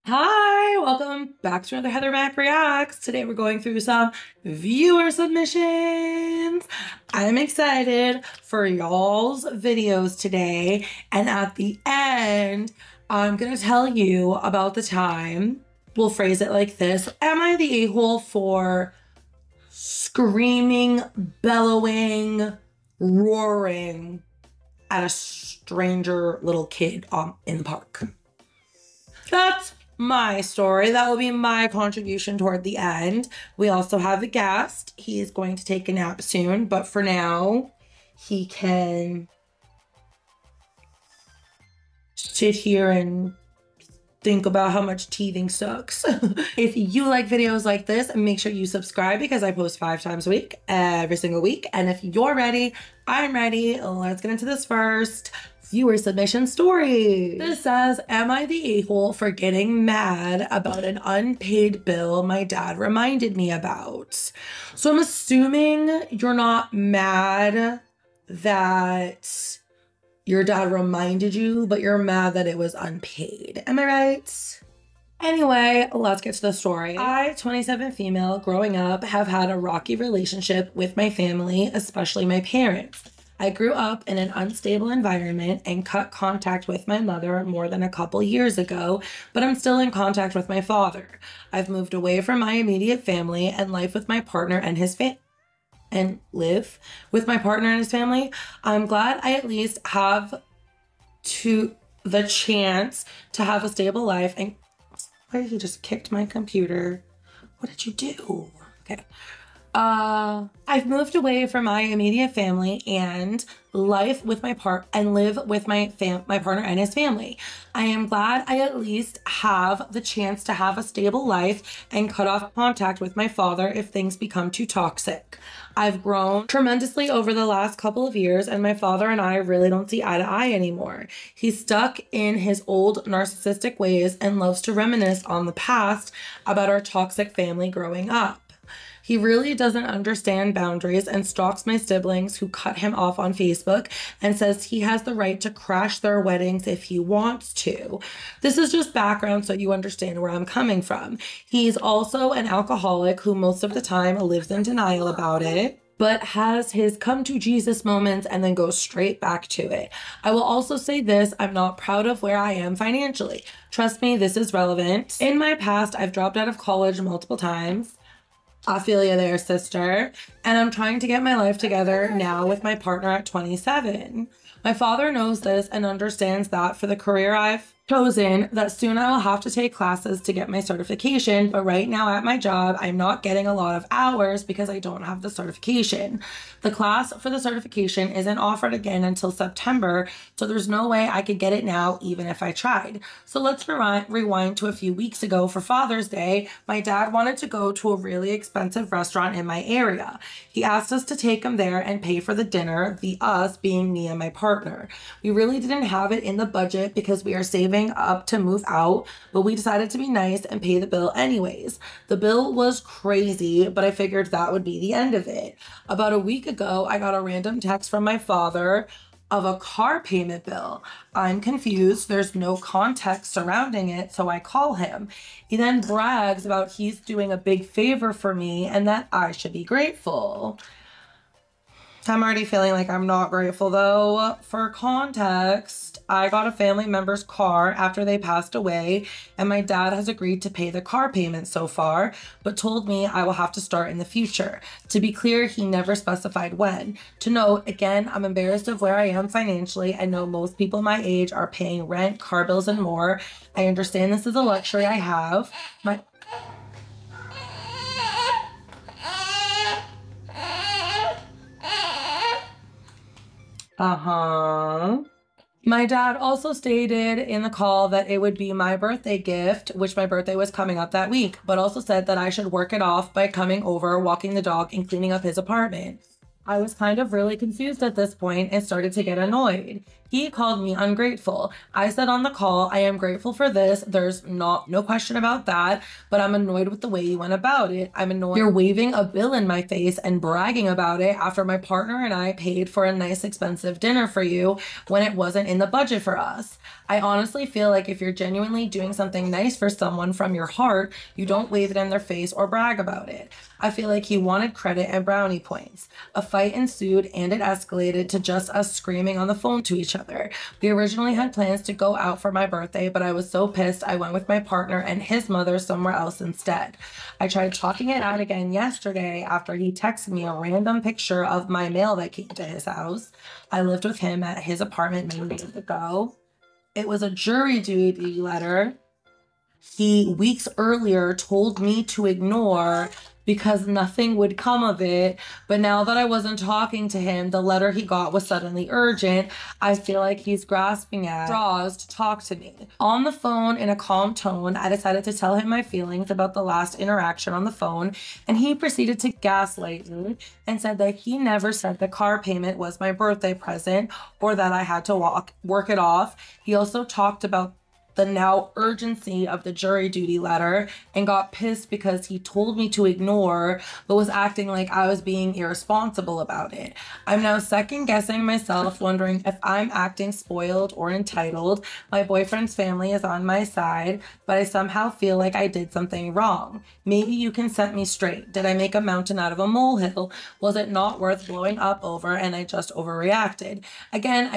Hi, welcome back to another Heather Mac Reacts. Today we're going through some viewer submissions. I'm excited for y'all's videos today. And at the end, I'm gonna tell you about the time. We'll phrase it like this. Am I the a-hole for screaming, bellowing, roaring at a stranger little kid in the park? That's my story. That will be my contribution toward the end. We also have a guest. He is going to take a nap soon, but for now, he can sit here and think about how much teething sucks. If you like videos like this, make sure you subscribe because I post 5 times a week, every single week. And if you're ready, I'm ready. Let's get into this first viewer submission story. This says, am I the a-hole for getting mad about an unpaid bill my dad reminded me about? So I'm assuming you're not mad that your dad reminded you, but you're mad that it was unpaid. Am I right? Anyway, let's get to the story. I, 27 female, growing up, have had a rocky relationship with my family, especially my parents. I grew up in an unstable environment and cut contact with my mother more than a couple years ago, but I'm still in contact with my father. I've moved away from my immediate family and live with my partner and his family. I'm glad I at least have the chance to have a stable life. And why he just kicked my computer? What did you do? Okay. I've moved away from my immediate family and live with my live with my partner and his family. I am glad I at least have the chance to have a stable life and cut off contact with my father if things become too toxic. I've grown tremendously over the last couple of years, and my father and I really don't see eye to eye anymore. He's stuck in his old narcissistic ways and loves to reminisce on the past about our toxic family growing up. He really doesn't understand boundaries and stalks my siblings who cut him off on Facebook and says he has the right to crash their weddings if he wants to. This is just background so you understand where I'm coming from. He's also an alcoholic who most of the time lives in denial about it, but has his come to Jesus moments and then goes straight back to it. I will also say this, I'm not proud of where I am financially. Trust me, this is relevant. In my past, I've dropped out of college multiple times. I feel you there, sister. And I'm trying to get my life together now with my partner at 27. My father knows this and understands that for the career I've chosen, that soon I will have to take classes to get my certification, but right now at my job, I'm not getting a lot of hours because I don't have the certification. The class for the certification isn't offered again until September, so there's no way I could get it now even if I tried. So let's rewind to a few weeks ago for Father's Day. My dad wanted to go to a really expensive restaurant in my area. He asked us to take him there and pay for the dinner, the us being me and my partner. We really didn't have it in the budget because we are saving up to move out, but we decided to be nice and pay the bill anyways. The bill was crazy, but I figured that would be the end of it. About a week ago, I got a random text from my father of a car payment bill. I'm confused. There's no context surrounding it, so I call him. He then brags about he's doing a big favor for me and that I should be grateful. I'm already feeling like I'm not grateful though. For context, I got a family member's car after they passed away, and my dad has agreed to pay the car payment so far, but told me I will have to start in the future. To be clear, he never specified when. To note, again, I'm embarrassed of where I am financially. I know most people my age are paying rent, car bills, and more. I understand this is a luxury I have. My dad also stated in the call that it would be my birthday gift, which my birthday was coming up that week, but also said that I should work it off by coming over, walking the dog, and cleaning up his apartment. I was kind of really confused at this point and started to get annoyed. He called me ungrateful. I said on the call, I am grateful for this. There's no question about that, but I'm annoyed with the way you went about it. I'm annoyed you're waving a bill in my face and bragging about it after my partner and I paid for a nice expensive dinner for you when it wasn't in the budget for us. I honestly feel like if you're genuinely doing something nice for someone from your heart, you don't wave it in their face or brag about it. I feel like he wanted credit and brownie points. A fight ensued and it escalated to just us screaming on the phone to each other. We originally had plans to go out for my birthday, but I was so pissed I went with my partner and his mother somewhere else instead. I tried talking it out again yesterday after he texted me a random picture of my mail that came to his house. I lived with him at his apartment many years ago. It was a jury duty letter he weeks earlier told me to ignore because nothing would come of it. But now that I wasn't talking to him, the letter he got was suddenly urgent. I feel like he's grasping at straws to talk to me. On the phone, in a calm tone, I decided to tell him my feelings about the last interaction on the phone, and he proceeded to gaslight me and said that he never said the car payment was my birthday present or that I had to work it off. He also talked about the now urgency of the jury duty letter and got pissed because he told me to ignore, but was acting like I was being irresponsible about it. I'm now second guessing myself, wondering if I'm acting spoiled or entitled. My boyfriend's family is on my side, but I somehow feel like I did something wrong. Maybe you can set me straight. Did I make a mountain out of a molehill? Was it not worth blowing up over and I just overreacted? Again,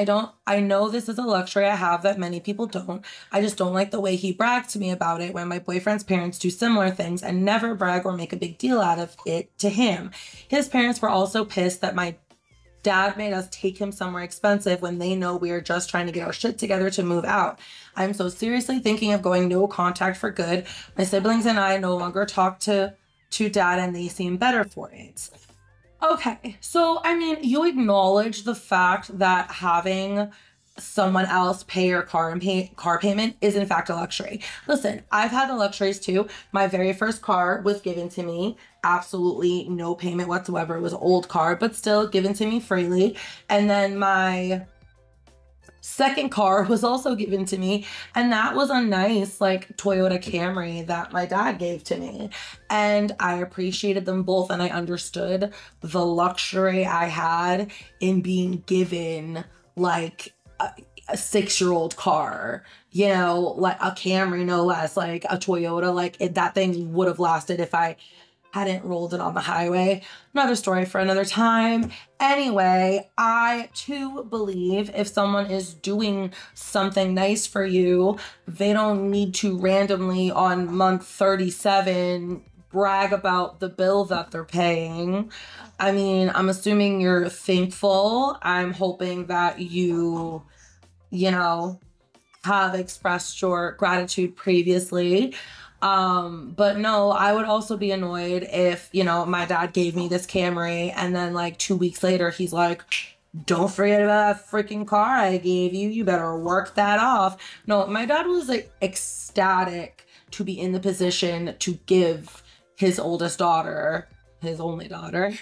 I know this is a luxury I have that many people don't. I just don't like the way he bragged to me about it when my boyfriend's parents do similar things and never brag or make a big deal out of it to him. His parents were also pissed that my dad made us take him somewhere expensive when they know we are just trying to get our shit together to move out. I'm so seriously thinking of going no contact for good. My siblings and I no longer talk to dad and they seem better for it. Okay, so I mean, you acknowledge the fact that having someone else pay your car payment is in fact a luxury. Listen, I've had the luxuries too. My very first car was given to me, absolutely no payment whatsoever. It was an old car, but still given to me freely. And then my second car was also given to me, and that was a nice like Toyota Camry that my dad gave to me, and I appreciated them both, and I understood the luxury I had in being given like a 6-year-old car, you know, like a Camry, no less, like a Toyota, like that thing would have lasted if I hadn't rolled it on the highway. Another story for another time. Anyway, I too believe if someone is doing something nice for you, they don't need to randomly on month 37 brag about the bill that they're paying. I mean, I'm assuming you're thankful. I'm hoping that you know, have expressed your gratitude previously. But no, I would also be annoyed if, you know, my dad gave me this Camry and then like 2 weeks later, he's like, don't forget about that freaking car I gave you. You better work that off. No, my dad was like ecstatic to be in the position to give his oldest daughter, his only daughter,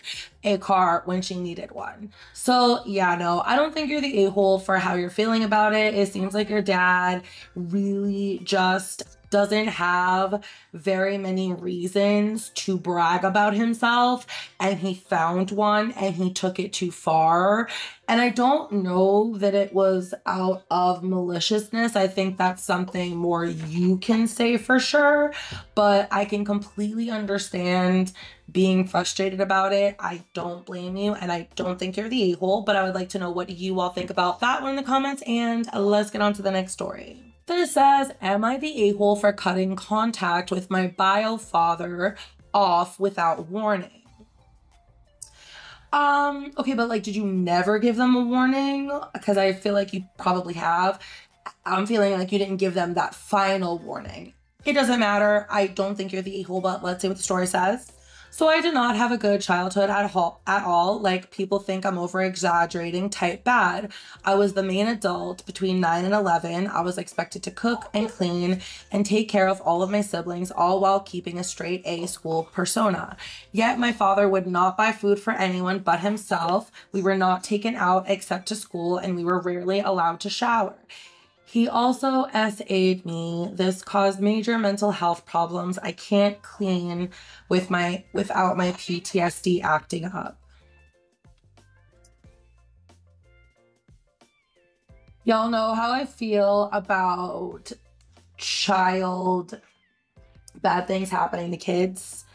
a car when she needed one. So yeah, no, I don't think you're the a-hole for how you're feeling about it. It seems like your dad really just doesn't have very many reasons to brag about himself, and he found one and he took it too far. And I don't know that it was out of maliciousness. I think that's something more you can say for sure, but I can completely understand being frustrated about it. I don't blame you, and I don't think you're the a-hole, but I would like to know what you all think about that one in the comments, and let's get on to the next story. This says, am I the a-hole for cutting contact with my bio father off without warning? Okay, but like, did you never give them a warning? Because I feel like you probably have. I'm feeling like you didn't give them that final warning. It doesn't matter. I don't think you're the a-hole, but let's see what the story says. So I did not have a good childhood at all. Like, people think I'm over exaggerating type bad. I was the main adult between 9 and 11. I was expected to cook and clean and take care of all of my siblings, all while keeping a straight A school persona. Yet my father would not buy food for anyone but himself. We were not taken out except to school, and we were rarely allowed to shower. He also SA'd me. This caused major mental health problems. I can't clean without my PTSD acting up. Y'all know how I feel about child bad things happening to kids.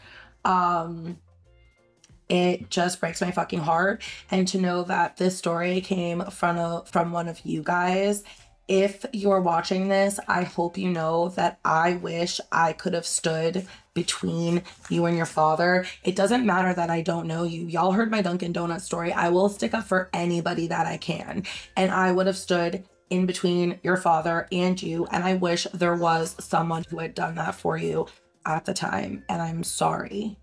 It just breaks my fucking heart. And to know that this story came from one of you guys. If you're watching this, I hope you know that I wish I could have stood between you and your father. It doesn't matter that I don't know you. Y'all heard my Dunkin' Donuts story. I will stick up for anybody that I can. And I would have stood in between your father and you. And I wish there was someone who had done that for you at the time. And I'm sorry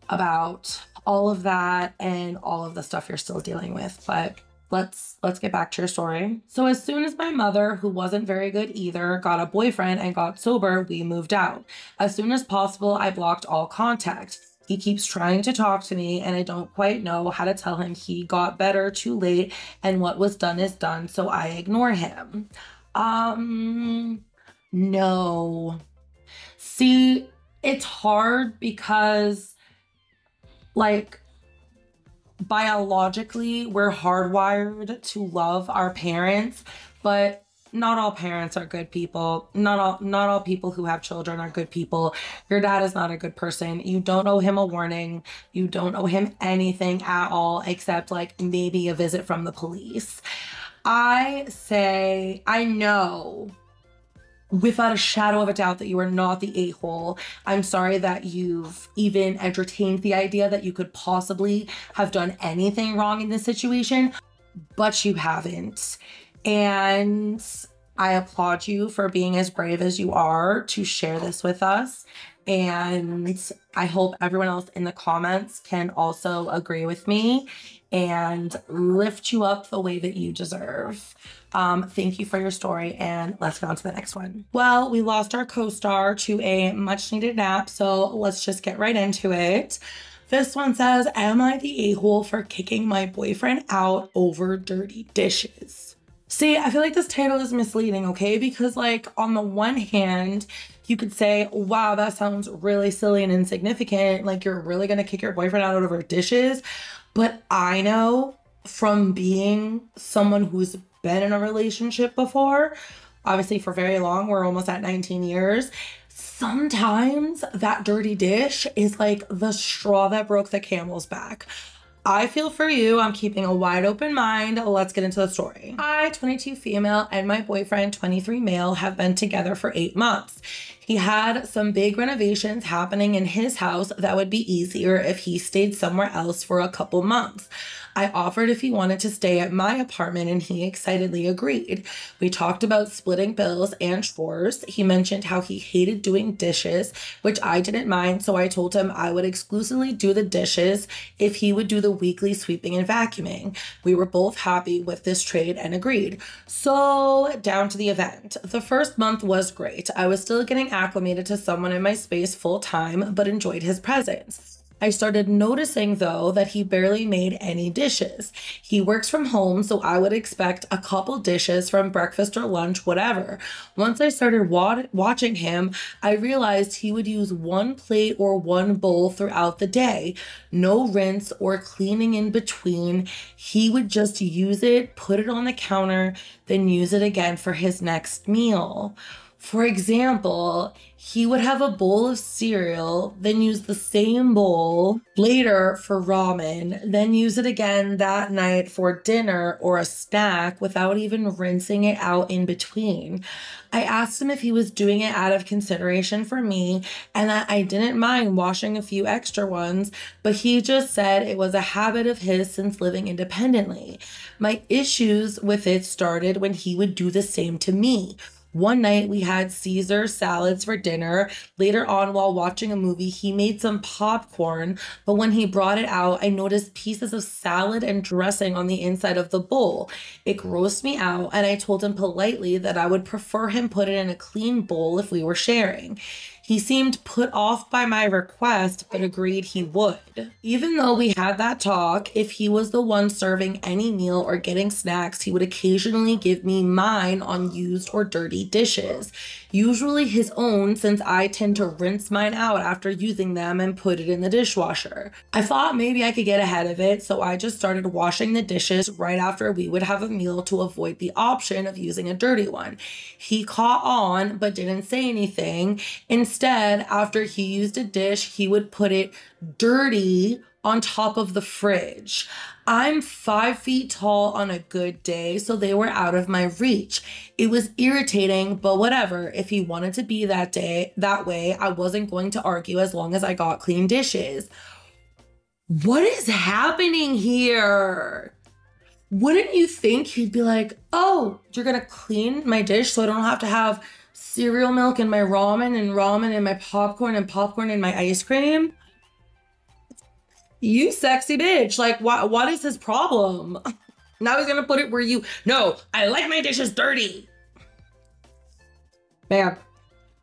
about all of that and all of the stuff you're still dealing with. But let's get back to your story. So as soon as my mother, who wasn't very good either, got a boyfriend and got sober, we moved out. As soon as possible, I blocked all contact. He keeps trying to talk to me, and I don't quite know how to tell him he got better too late and what was done is done, so I ignore him. No. See, it's hard because, like, biologically, we're hardwired to love our parents, but not all parents are good people. Not all people who have children are good people. Your dad is not a good person. You don't owe him a warning. You don't owe him anything at all, except like maybe a visit from the police. I say, I know without a shadow of a doubt that you are not the a-hole. I'm sorry that you've even entertained the idea that you could possibly have done anything wrong in this situation, but you haven't. And I applaud you for being as brave as you are to share this with us. And I hope everyone else in the comments can also agree with me and lift you up the way that you deserve. Thank you for your story, and let's go on to the next one. Well, we lost our co-star to a much needed nap, so let's just get right into it. This one says, am I the a-hole for kicking my boyfriend out over dirty dishes? See, I feel like this title is misleading, okay? Because like on the one hand, you could say, wow, that sounds really silly and insignificant. Like you're really gonna kick your boyfriend out over dishes. But I know from being someone who's been in a relationship before, obviously for very long, we're almost at 19 years, sometimes that dirty dish is like the straw that broke the camel's back. I feel for you. I'm keeping a wide open mind. Let's get into the story. I, 22 female, and my boyfriend, 23 male, have been together for 8 months. He had some big renovations happening in his house that would be easier if he stayed somewhere else for a couple months. I offered if he wanted to stay at my apartment, and he excitedly agreed. We talked about splitting bills and chores. He mentioned how he hated doing dishes, which I didn't mind, so I told him I would exclusively do the dishes if he would do the weekly sweeping and vacuuming. We were both happy with this trade and agreed. So, down to the event. The first month was great. I was still getting acclimated to someone in my space full time, but enjoyed his presence. I started noticing, though, that he barely made any dishes. He works from home, so I would expect a couple dishes from breakfast or lunch, whatever. Once I started watching him, I realized he would use one plate or one bowl throughout the day. No rinse or cleaning in between. He would just use it, put it on the counter, then use it again for his next meal. For example, he would have a bowl of cereal, then use the same bowl later for ramen, then use it again that night for dinner or a snack without even rinsing it out in between. I asked him if he was doing it out of consideration for me and that I didn't mind washing a few extra ones, but he just said it was a habit of his since living independently. My issues with it started when he would do the same to me. One night we had Caesar salads for dinner. Later on, while watching a movie, he made some popcorn, but when he brought it out, I noticed pieces of salad and dressing on the inside of the bowl. It grossed me out, and I told him politely that I would prefer him put it in a clean bowl if we were sharing. He seemed put off by my request, but agreed he would. Even though we had that talk, if he was the one serving any meal or getting snacks, he would occasionally give me mine on used or dirty dishes. Usually his own, since I tend to rinse mine out after using them and put it in the dishwasher. I thought maybe I could get ahead of it, so I just started washing the dishes right after we would have a meal to avoid the option of using a dirty one. He caught on, but didn't say anything. Instead, after he used a dish, he would put it dirty on top of the fridge. I'm 5 feet tall on a good day, so they were out of my reach. It was irritating, but whatever. If he wanted to be that way, I wasn't going to argue as long as I got clean dishes. What is happening here? Wouldn't you think he'd be like, oh, you're gonna clean my dish so I don't have to have cereal milk in my ramen and ramen in my popcorn and popcorn in my ice cream? You sexy bitch. Like, what is his problem? Now he's gonna put it where no, I like my dishes dirty. Man,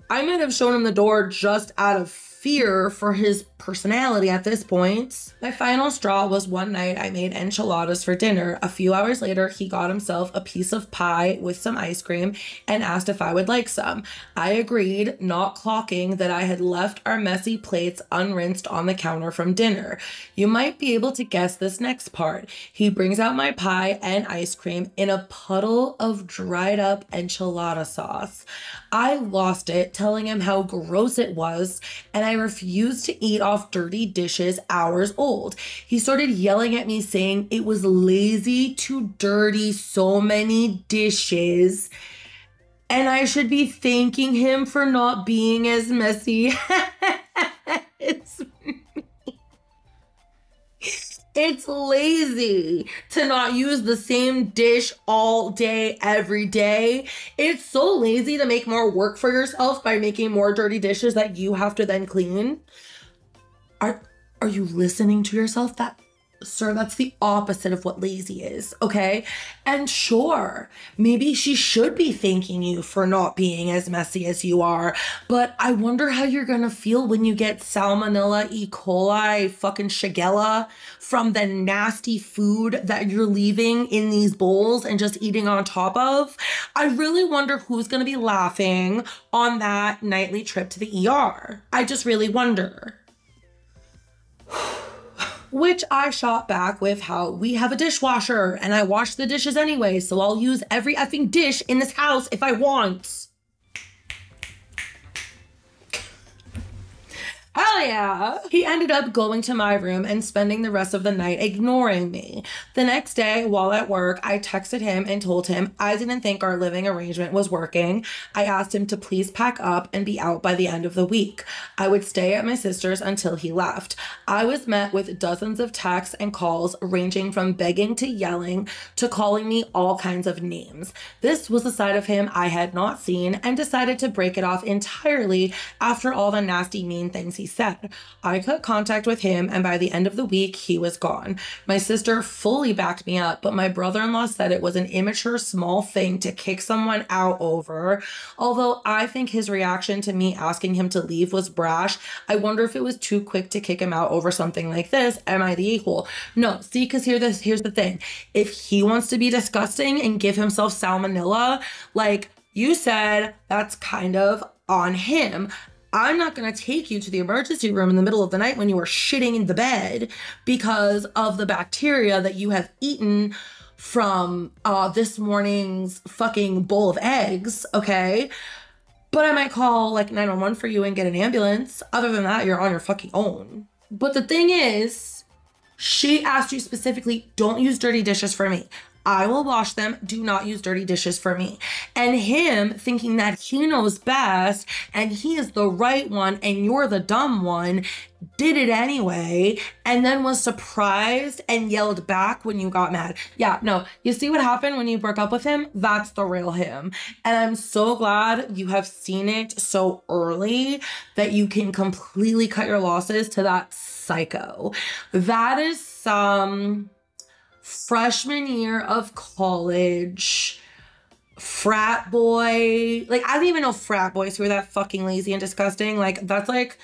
I might have shown him the door just out of fear for his personality at this point. My final straw was one night I made enchiladas for dinner. A few hours later, he got himself a piece of pie with some ice cream and asked if I would like some. I agreed, not clocking that I had left our messy plates unrinsed on the counter from dinner. You might be able to guess this next part. He brings out my pie and ice cream in a puddle of dried up enchilada sauce. I lost it, telling him how gross it was, and I refused to eat off dirty dishes hours old. He started yelling at me saying it was lazy to dirty so many dishes and I should be thanking him for not being as messy. It's lazy to not use the same dish all day, every day. It's so lazy to make more work for yourself by making more dirty dishes that you have to then clean. Are you listening to yourself? Sir, that's the opposite of what lazy is, okay? And sure, maybe she should be thanking you for not being as messy as you are, but I wonder how you're gonna feel when you get Salmonella, E. coli, fucking Shigella from the nasty food that you're leaving in these bowls and just eating on top of. I really wonder who's gonna be laughing on that nightly trip to the ER. I just really wonder. Which I shot back with how we have a dishwasher and I wash the dishes anyway, so I'll use every effing dish in this house if I want. Hell yeah. He ended up going to my room and spending the rest of the night ignoring me. The next day, while at work, I texted him and told him I didn't think our living arrangement was working. I asked him to please pack up and be out by the end of the week. I would stay at my sister's until he left. I was met with dozens of texts and calls ranging from begging to yelling to calling me all kinds of names. This was a side of him I had not seen and decided to break it off entirely after all the nasty, mean things he said. I cut contact with him, and by the end of the week, he was gone. My sister fully backed me up, but my brother-in-law said it was an immature, small thing to kick someone out over. Although I think his reaction to me asking him to leave was brash, I wonder if it was too quick to kick him out over something like this. Am I the equal? No, see, because here's the thing. If he wants to be disgusting and give himself salmonella, like you said, that's kind of on him. I'm not going to take you to the emergency room in the middle of the night when you are shitting in the bed because of the bacteria that you have eaten from this morning's fucking bowl of eggs, okay? But I might call like 911 for you and get an ambulance. Other than that, you're on your fucking own. But the thing is, she asked you specifically, don't use dirty dishes for me. I will wash them. Do not use dirty dishes for me. And him thinking that he knows best and he is the right one and you're the dumb one, did it anyway, and then was surprised and yelled back when you got mad. Yeah, no, you see what happened when you broke up with him? That's the real him. And I'm so glad you have seen it so early that you can completely cut your losses to that psycho. That is some freshman year of college frat boy. Like, I don't even know frat boys who are that fucking lazy and disgusting. Like, that's like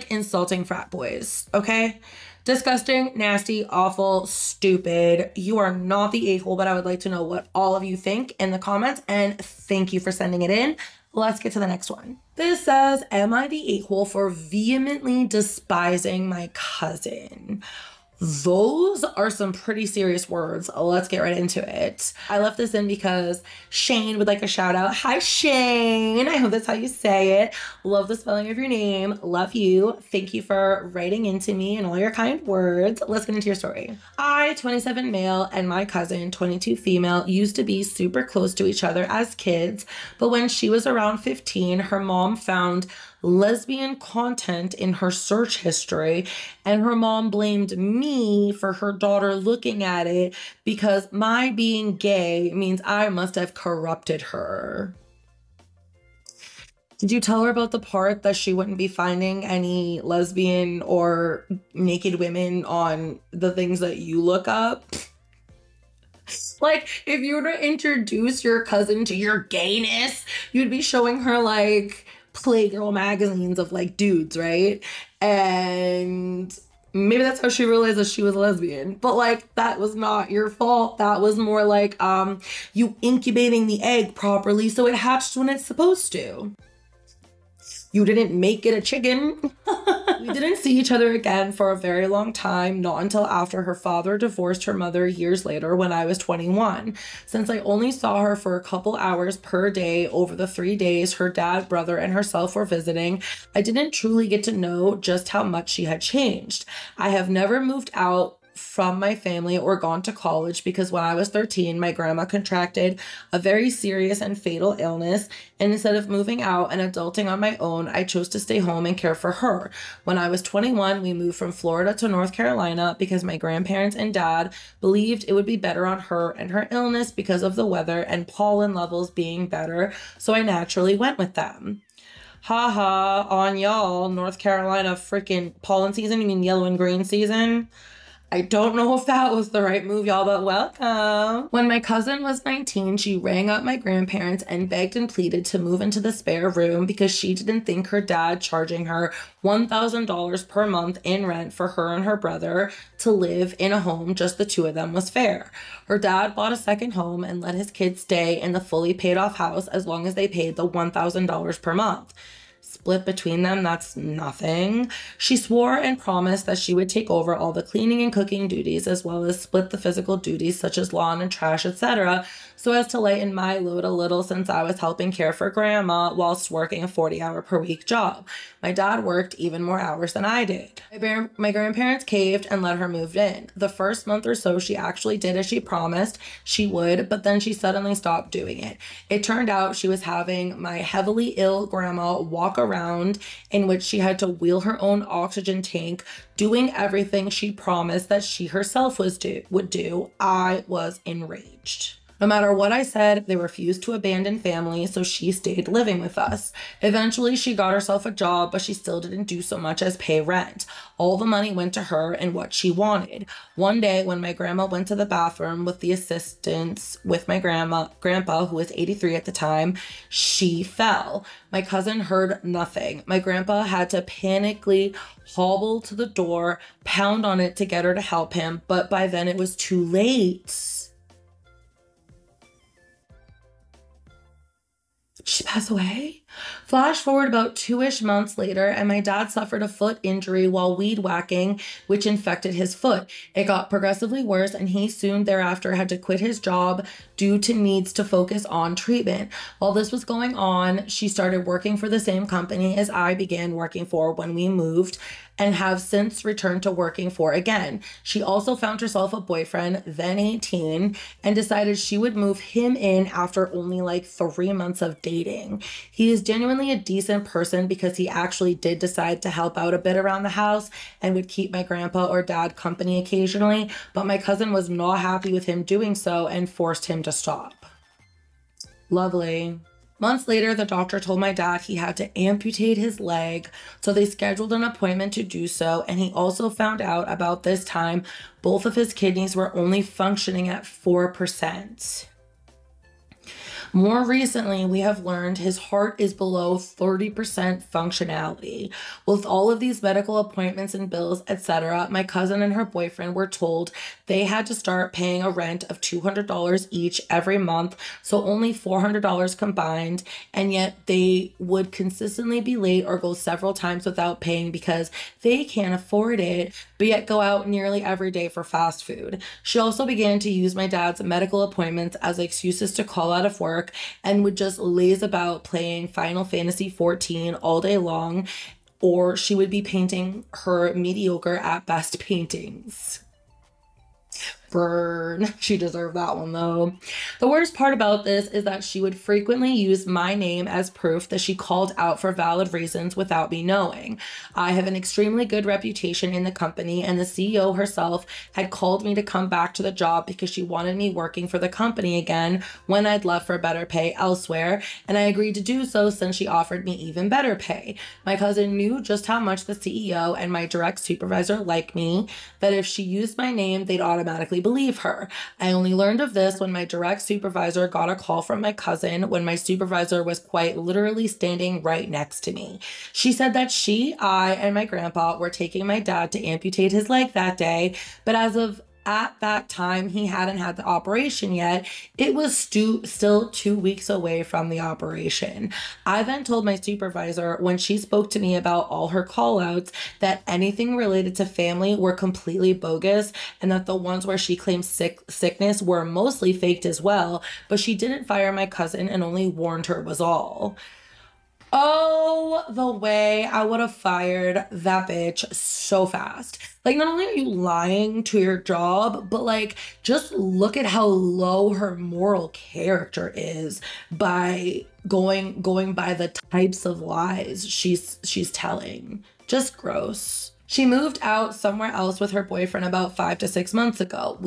insulting frat boys, okay? Disgusting, nasty, awful, stupid. You are not the a-hole, but I would like to know what all of you think in the comments, and thank you for sending it in. Let's get to the next one. This says, am I the a-hole for vehemently despising my cousin? Those are some pretty serious words. Let's get right into it. I left this in because Shane would like a shout out. Hi, Shane. I hope that's how you say it. Love the spelling of your name. Love you. Thank you for writing into me and all your kind words. Let's get into your story. I, 27 male, and my cousin, 22 female, used to be super close to each other as kids, but when she was around 15, her mom found lesbian content in her search history, and her mom blamed me for her daughter looking at it because my being gay means I must have corrupted her. Did you tell her about the part that she wouldn't be finding any lesbian or naked women on the things that you look up? Like, if you were to introduce your cousin to your gayness, you'd be showing her like Playgirl magazines of like dudes, right? And maybe that's how she realized that she was a lesbian. But like, that was not your fault. That was more like you incubating the egg properly so it hatched when it's supposed to. You didn't make it a chicken. We didn't see each other again for a very long time, not until after her father divorced her mother years later when I was 21. Since I only saw her for a couple hours per day over the 3 days her dad, brother, and herself were visiting, I didn't truly get to know just how much she had changed. I have never moved out from my family or gone to college because when I was 13, my grandma contracted a very serious and fatal illness, and instead of moving out and adulting on my own, I chose to stay home and care for her. When I was 21, we moved from Florida to North Carolina because my grandparents and dad believed it would be better on her and her illness because of the weather and pollen levels being better, so I naturally went with them. Haha, on y'all, North Carolina freaking pollen season, you mean yellow and green season? I don't know if that was the right move, y'all, but welcome. When my cousin was 19, she rang up my grandparents and begged and pleaded to move into the spare room because she didn't think her dad charging her $1,000 per month in rent for her and her brother to live in a home, just the two of them, was fair. Her dad bought a second home and let his kids stay in the fully paid off house as long as they paid the $1,000 per month. Split between them, that's nothing. She swore and promised that she would take over all the cleaning and cooking duties as well as split the physical duties such as lawn and trash, etc., so as to lighten my load a little since I was helping care for grandma whilst working a 40-hour per week job. My dad worked even more hours than I did. My grandparents caved and let her move in. The first month or so, she actually did as she promised she would, but then she suddenly stopped doing it. It turned out she was having my heavily ill grandma walk around, in which she had to wheel her own oxygen tank, doing everything she promised that she herself would do. I was enraged. No matter what I said, they refused to abandon family, so she stayed living with us. Eventually, she got herself a job, but she still didn't do so much as pay rent. All the money went to her and what she wanted. One day, when my grandma went to the bathroom with the assistance with my grandpa, who was 83 at the time, she fell. My cousin heard nothing. My grandpa had to panically hobble to the door, pound on it to get her to help him, but by then it was too late. Did she pass away? Flash forward about 2-ish months later, and my dad suffered a foot injury while weed whacking, which infected his foot. It got progressively worse, and he soon thereafter had to quit his job due to needs to focus on treatment. While this was going on, she started working for the same company as I began working for when we moved, and have since returned to working for again. She also found herself a boyfriend, then 18, and decided she would move him in after only like 3 months of dating. He is genuinely a decent person because he actually did decide to help out a bit around the house and would keep my grandpa or dad company occasionally, but my cousin was not happy with him doing so and forced him to stop. Lovely. Months later, the doctor told my dad he had to amputate his leg, so they scheduled an appointment to do so, and he also found out about this time both of his kidneys were only functioning at 4%. More recently, we have learned his heart is below 30% functionality. With all of these medical appointments and bills, etc., my cousin and her boyfriend were told they had to start paying a rent of $200 each every month, so only $400 combined, and yet they would consistently be late or go several times without paying because they can't afford it, but yet go out nearly every day for fast food. She also began to use my dad's medical appointments as excuses to call out of work and would just laze about playing Final Fantasy XIV all day long, or she would be painting her mediocre at best paintings. Burn. She deserved that one though. The worst part about this is that she would frequently use my name as proof that she called out for valid reasons without me knowing. I have an extremely good reputation in the company, and the CEO herself had called me to come back to the job because she wanted me working for the company again when I'd left for better pay elsewhere, and I agreed to do so since she offered me even better pay. My cousin knew just how much the CEO and my direct supervisor liked me, that if she used my name, they'd automatically believe her. I only learned of this when my direct supervisor got a call from my cousin when my supervisor was quite literally standing right next to me. She said that she, I, and my grandpa were taking my dad to amputate his leg that day, but at that time, he hadn't had the operation yet. It was still 2 weeks away from the operation. I then told my supervisor when she spoke to me about all her call-outs that anything related to family were completely bogus and that the ones where she claimed sickness were mostly faked as well, but she didn't fire my cousin and only warned her was all. Oh, the way I would have fired that bitch so fast. Like, not only are you lying to your job, but like, just look at how low her moral character is by going by the types of lies she's telling. Just gross. She moved out somewhere else with her boyfriend about 5 to 6 months ago.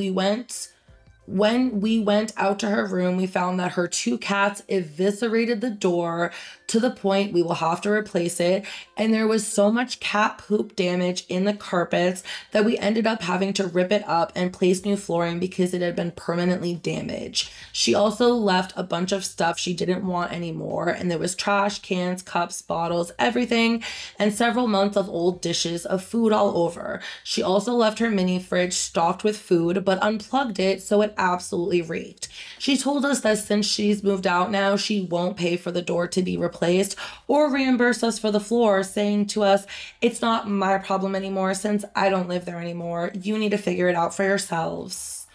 When we went out to her room, we found that her 2 cats eviscerated the door to the point we will have to replace it. And there was so much cat poop damage in the carpets that we ended up having to rip it up and place new flooring because it had been permanently damaged. She also left a bunch of stuff she didn't want anymore. And there was trash, cans, cups, bottles, everything, and several months of old dishes of food all over. She also left her mini fridge stocked with food, but unplugged it, so it absolutely reeked. She told us that since she's moved out now, she won't pay for the door to be replaced or reimburse us for the floor, saying to us, "It's not my problem anymore since I don't live there anymore. You need to figure it out for yourselves."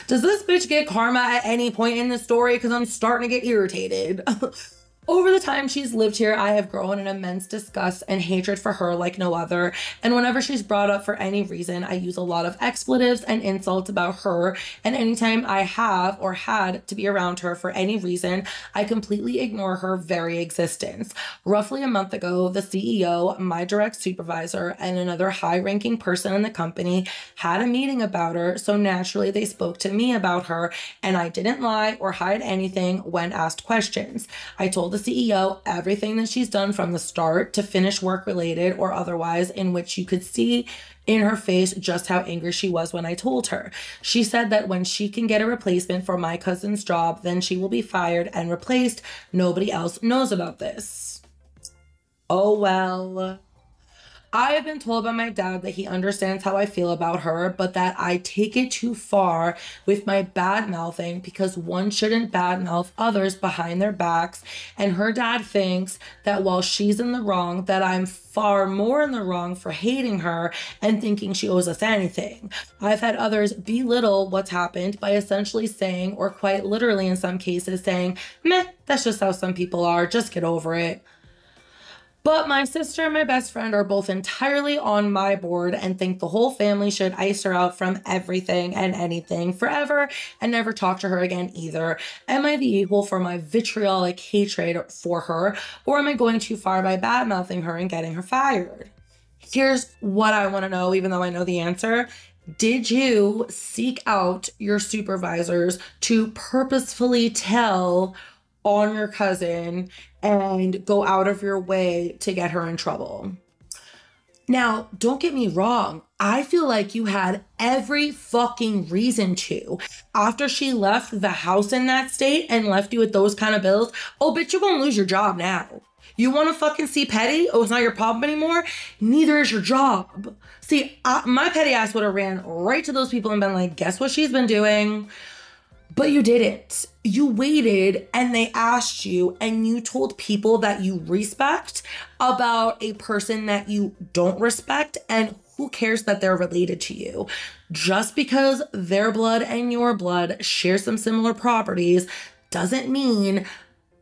Does this bitch get karma at any point in the story? Because I'm starting to get irritated. Over the time she's lived here, I have grown an immense disgust and hatred for her like no other. And whenever she's brought up for any reason, I use a lot of expletives and insults about her. And anytime I have or had to be around her for any reason, I completely ignore her very existence. Roughly a month ago, the CEO, my direct supervisor, and another high-ranking person in the company had a meeting about her. So naturally, they spoke to me about her, and I didn't lie or hide anything when asked questions. I told the CEO everything that she's done from the start to finish, work related or otherwise, in which you could see in her face just how angry she was when I told her. She said that when she can get a replacement for my cousin's job, then she will be fired and replaced. Nobody else knows about this. Oh well. I have been told by my dad that he understands how I feel about her, but that I take it too far with my bad mouthing because one shouldn't badmouth others behind their backs. And her dad thinks that while she's in the wrong, that I'm far more in the wrong for hating her and thinking she owes us anything. I've had others belittle what's happened by essentially saying, or quite literally in some cases saying, meh, that's just how some people are, just get over it. But my sister and my best friend are both entirely on my board and think the whole family should ice her out from everything and anything forever and never talk to her again either. Am I the equal for my vitriolic hatred for her, or am I going too far by bad-mouthing her and getting her fired? Here's what I want to know, even though I know the answer. Did you seek out your supervisors to purposefully tell on your cousin and go out of your way to get her in trouble? Now, don't get me wrong. I feel like you had every fucking reason to. After she left the house in that state and left you with those kind of bills, oh, bitch, you're gonna lose your job now. You want to fucking see petty? Oh, it's not your problem anymore? Neither is your job. See, my petty ass would have ran right to those people and been like, guess what she's been doing? But you didn't. You waited and they asked you and you told people that you respect about a person that you don't respect, and who cares that they're related to you? Just because their blood and your blood share some similar properties doesn't mean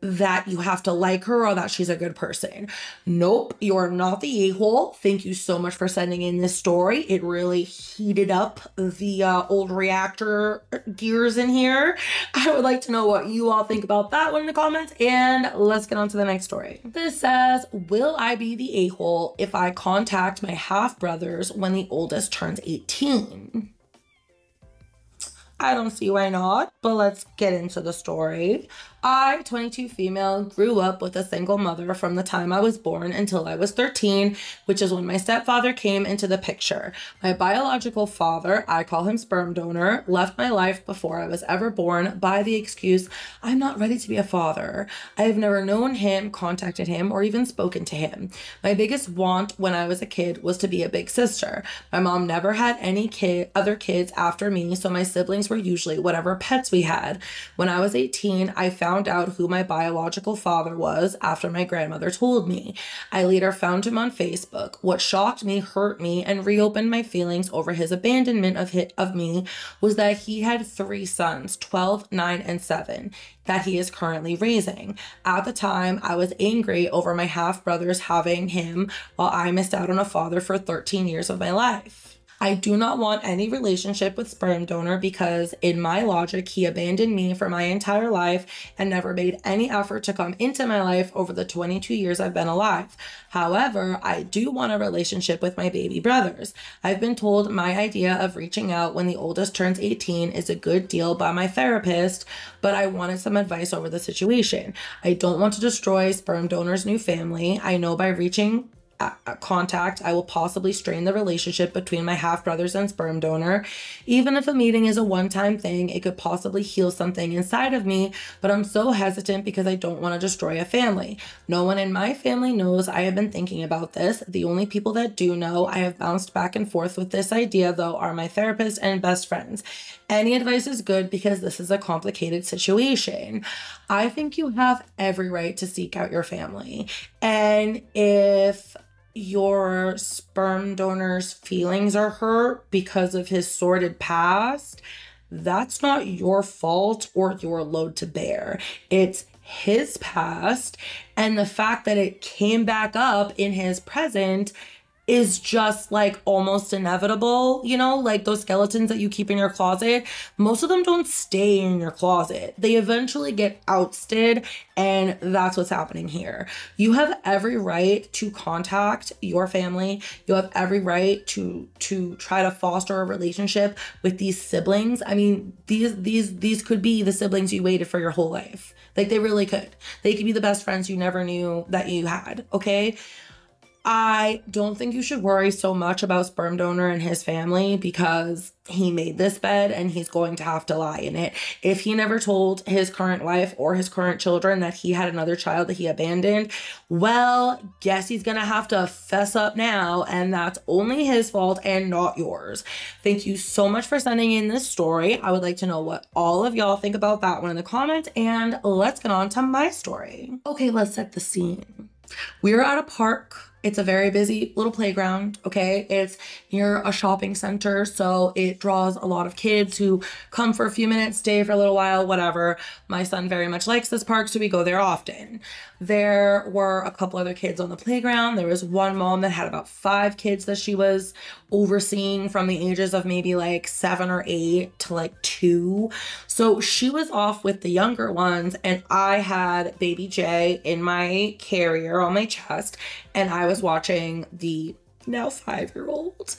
that you have to like her or that she's a good person. Nope, you're not the a-hole. Thank you so much for sending in this story. It really heated up the old reactor gears in here. I would like to know what you all think about that one in the comments, and let's get on to the next story. This says, will I be the a-hole if I contact my half-brothers when the oldest turns 18? I don't see why not, but let's get into the story. I, 22 female, grew up with a single mother from the time I was born until I was 13, which is when my stepfather came into the picture. My biological father, I call him sperm donor, left my life before I was ever born by the excuse, I'm not ready to be a father. I have never known him, contacted him, or even spoken to him. My biggest want when I was a kid was to be a big sister. My mom never had any other kids after me, so my siblings were usually whatever pets we had. When I was 18, I found out who my biological father was after my grandmother told me. I later found him on Facebook. What shocked me, hurt me, and reopened my feelings over his abandonment of me was that he had 3 sons, 12, 9, and 7, that he is currently raising. At the time, I was angry over my half-brothers having him while I missed out on a father for 13 years of my life. I do not want any relationship with sperm donor because in my logic, he abandoned me for my entire life and never made any effort to come into my life over the 22 years I've been alive. However, I do want a relationship with my baby brothers. I've been told my idea of reaching out when the oldest turns 18 is a good deal by my therapist, but I wanted some advice over the situation. I don't want to destroy sperm donor's new family. I know by reaching contact, I will possibly strain the relationship between my half-brothers and sperm donor. Even if a meeting is a one-time thing, it could possibly heal something inside of me, but I'm so hesitant because I don't want to destroy a family. No one in my family knows I have been thinking about this. The only people that do know I have bounced back and forth with this idea, though, are my therapist and best friends. Any advice is good because this is a complicated situation. I think you have every right to seek out your family. And if your sperm donor's feelings are hurt because of his sordid past, that's not your fault or your load to bear. It's his past, and the fact that it came back up in his present is just like almost inevitable, you know, like those skeletons that you keep in your closet. Most of them don't stay in your closet. They eventually get ousted, and that's what's happening here. You have every right to contact your family. You have every right to try to foster a relationship with these siblings. I mean, these could be the siblings you waited for your whole life. Like, they really could. They could be the best friends you never knew that you had, okay? I don't think you should worry so much about sperm donor and his family because he made this bed and he's going to have to lie in it. If he never told his current wife or his current children that he had another child that he abandoned, well, guess he's gonna have to fess up now, and that's only his fault and not yours. Thank you so much for sending in this story. I would like to know what all of y'all think about that one in the comments, and let's get on to my story. Okay, let's set the scene. We're at a park. It's a very busy little playground, okay? It's near a shopping center, so it draws a lot of kids who come for a few minutes, stay for a little while, whatever. My son very much likes this park, so we go there often. There were a couple other kids on the playground. There was one mom that had about 5 kids that she was overseeing from the ages of maybe like 7 or 8 to like 2. So she was off with the younger ones, and I had baby Jay in my carrier on my chest, and I was watching the now 5-year-old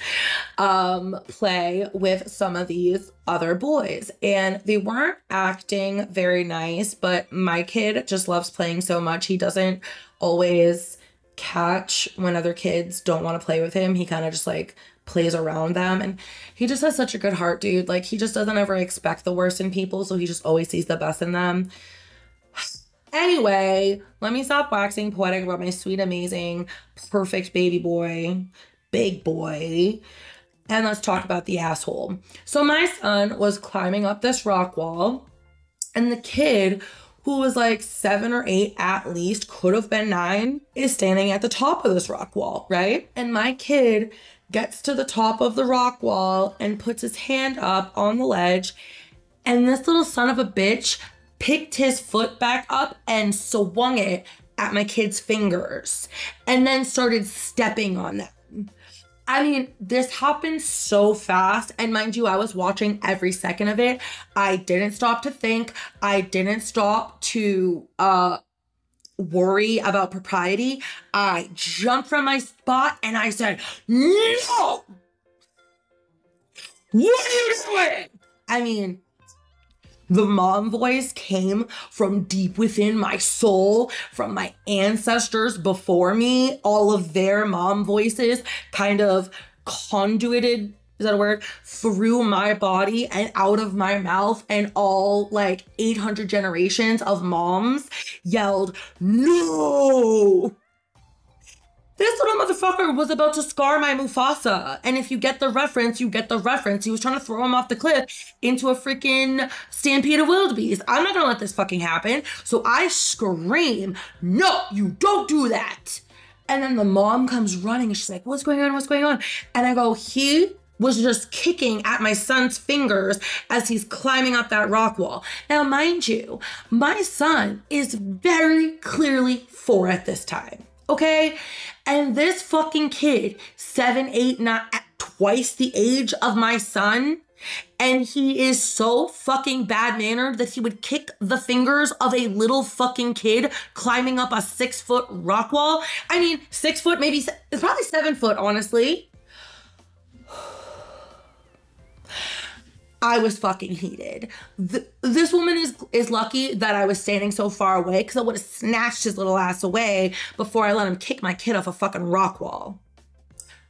play with some of these other boys, and they weren't acting very nice, but my kid just loves playing so much. He doesn't always catch when other kids don't want to play with him. He kind of just like plays around them, and he just has such a good heart, dude. Like, he just doesn't ever expect the worst in people, so he just always sees the best in them. Anyway, let me stop waxing poetic about my sweet, amazing, perfect baby boy, big boy, and let's talk about the asshole. So my son was climbing up this rock wall, and the kid, who was like 7 or 8 at least, could have been 9, is standing at the top of this rock wall, right? And my kid gets to the top of the rock wall and puts his hand up on the ledge, and this little son of a bitch picked his foot back up and swung it at my kid's fingers and then started stepping on them. I mean, this happened so fast, and mind you, I was watching every second of it. I didn't stop to think. I didn't stop to worry about propriety. I jumped from my spot and I said, "No! What are you doing?" I mean, the mom voice came from deep within my soul, from my ancestors before me. All of their mom voices kind of conduited, is that a word, through my body and out of my mouth, and all like 800 generations of moms yelled, "No!" This little motherfucker was about to scar my Mufasa. And if you get the reference, you get the reference. He was trying to throw him off the cliff into a freaking stampede of wildebeest. I'm not gonna let this fucking happen. So I scream, "No, you don't do that." And then the mom comes running and she's like, "What's going on? What's going on?" And I go, "He was just kicking at my son's fingers as he's climbing up that rock wall." Now, mind you, my son is very clearly 4 at this time. Okay? And this fucking kid, 7, 8, 9, at twice the age of my son, and he is so fucking bad-mannered that he would kick the fingers of a little fucking kid climbing up a 6-foot rock wall. I mean, 6 foot, maybe, it's probably 7 foot, honestly. I was fucking heated. This woman is lucky that I was standing so far away, because I would have snatched his little ass away before I let him kick my kid off a fucking rock wall.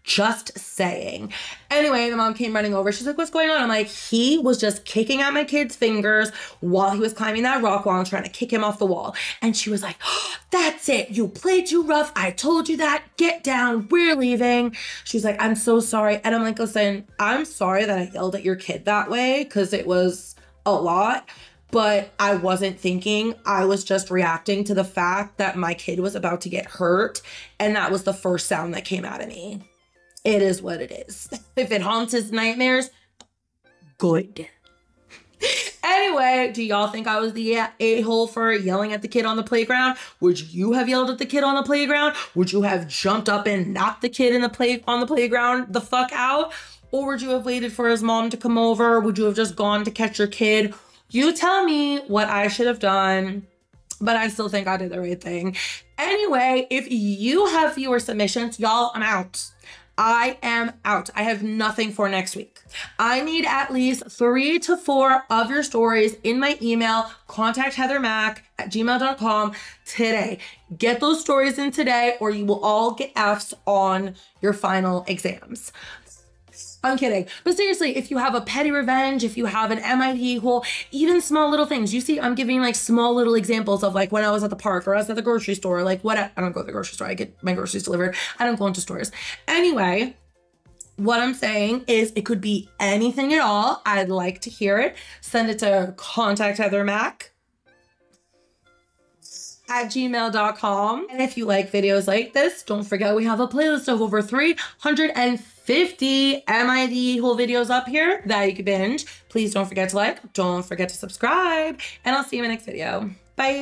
Just saying. Anyway, the mom came running over. She's like, "What's going on?" I'm like, "He was just kicking at my kid's fingers while he was climbing that rock wall and trying to kick him off the wall." And she was like, "Oh, that's it. You played too rough. I told you that. Get down. We're leaving." She's like, "I'm so sorry." And I'm like, "Listen, I'm sorry that I yelled at your kid that way, because it was a lot. But I wasn't thinking. I was just reacting to the fact that my kid was about to get hurt. And that was the first sound that came out of me. It is what it is. If it haunts his nightmares, good." Anyway, do y'all think I was the a-hole for yelling at the kid on the playground? Would you have yelled at the kid on the playground? Would you have jumped up and knocked the kid on the playground the fuck out? Or would you have waited for his mom to come over? Would you have just gone to catch your kid? You tell me what I should have done, but I still think I did the right thing. Anyway, if you have viewer submissions, y'all, I'm out. I am out. I have nothing for next week. I need at least 3 to 4 of your stories in my email, contactheathermac@gmail.com today. Get those stories in today or you will all get Fs on your final exams. I'm kidding. But seriously, if you have a petty revenge, if you have an MIT hole, even small little things. You see, I'm giving like small little examples of like when I was at the park or I was at the grocery store, like what I don't go to the grocery store. I get my groceries delivered. I don't go into stores. Anyway, what I'm saying is it could be anything at all. I'd like to hear it. Send it to contactheathermac@gmail.com. And if you like videos like this, don't forget we have a playlist of over 350 MID whole videos up here that you can binge. Please don't forget to like, don't forget to subscribe, and I'll see you in my next video. Bye.